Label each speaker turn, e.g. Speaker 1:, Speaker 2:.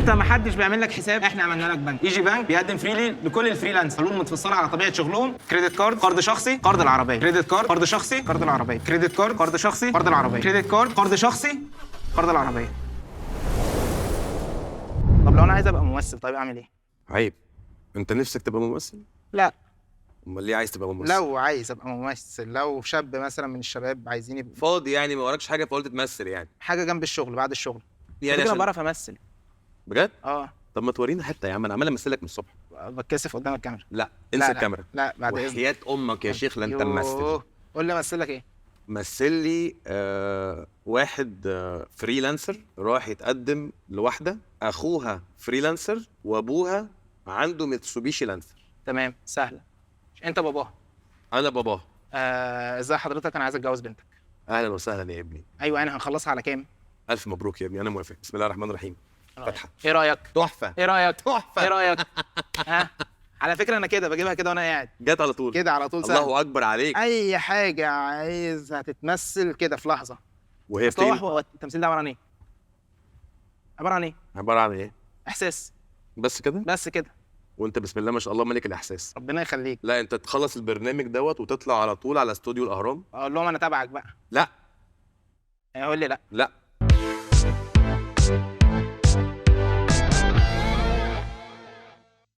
Speaker 1: انت ما حدش بيعمل لك حساب، احنا عملنا لك بنك. ايجي بنك بيقدم فريلي لكل الفريلانس حلول متفصله على طبيعه شغلهم. كريدت كارد، قرض شخصي، قرض العربيه. كريدت كارد، قرض شخصي، قرض العربيه. كريدت كارد، قرض شخصي، قرض العربيه. كريدت كارد، قرض شخصي، قرض العربيه. طب لو انا عايز ابقى ممثل، طيب اعمل ايه؟
Speaker 2: عيب. انت نفسك تبقى ممثل؟
Speaker 1: لا.
Speaker 2: امال ليه عايز تبقى ممثل؟
Speaker 1: لو عايز ابقى ممثل، لو شاب مثلا من الشباب عايزين يبقى
Speaker 2: فاضي يعني ما وراكش حاجه فقلت تمثل يعني؟
Speaker 1: حاجه جنب الشغل بعد الشغل.
Speaker 2: يعني
Speaker 1: كده
Speaker 2: عشان
Speaker 1: بعرف امثل.
Speaker 2: بجد؟
Speaker 1: اه.
Speaker 2: طب ما تورينا حته يا عم، انا عمال امثلك من الصبح.
Speaker 1: بتكسف قدام الكاميرا.
Speaker 2: لا انسى
Speaker 1: لا
Speaker 2: الكاميرا.
Speaker 1: لا بعد اذنك.
Speaker 2: وحياة امك يا شيخ لا انت ممثل.
Speaker 1: يوه. قول لي امثل لك ايه؟
Speaker 2: مثل لي واحد فريلانسر راح يتقدم لواحده اخوها فريلانسر وابوها عنده ميتسوبيشي لانسر.
Speaker 1: تمام سهله. انت باباها.
Speaker 2: انا باباها.
Speaker 1: ازاي حضرتك، انا عايز اتجوز بنتك.
Speaker 2: اهلا وسهلا يا ابني.
Speaker 1: ايوه انا هنخلصها على كام؟
Speaker 2: الف مبروك يا ابني، انا موافق. بسم الله الرحمن الرحيم. فتحه.
Speaker 1: ايه رايك؟
Speaker 2: تحفه.
Speaker 1: ايه رايك؟
Speaker 2: تحفه.
Speaker 1: ايه رايك؟ ها. على فكره انا كده بجيبها كده وانا قاعد
Speaker 2: جت على طول
Speaker 1: كده على طول. سهل.
Speaker 2: الله اكبر عليك.
Speaker 1: اي حاجه عايزها تتمثل كده في لحظه.
Speaker 2: وهي
Speaker 1: اصل هو
Speaker 2: بتيجي
Speaker 1: هو التمثيل ده عباره عن ايه؟ عباره عن ايه؟
Speaker 2: عباره عن ايه؟
Speaker 1: احساس.
Speaker 2: بس كده؟
Speaker 1: بس كده.
Speaker 2: وانت بسم الله ما شاء الله ملك الاحساس.
Speaker 1: ربنا يخليك.
Speaker 2: لا انت تخلص البرنامج دوت وتطلع على طول على استوديو الاهرام.
Speaker 1: اقول لهم انا تبعك بقى.
Speaker 2: لا.
Speaker 1: يقول لي لا.
Speaker 2: لا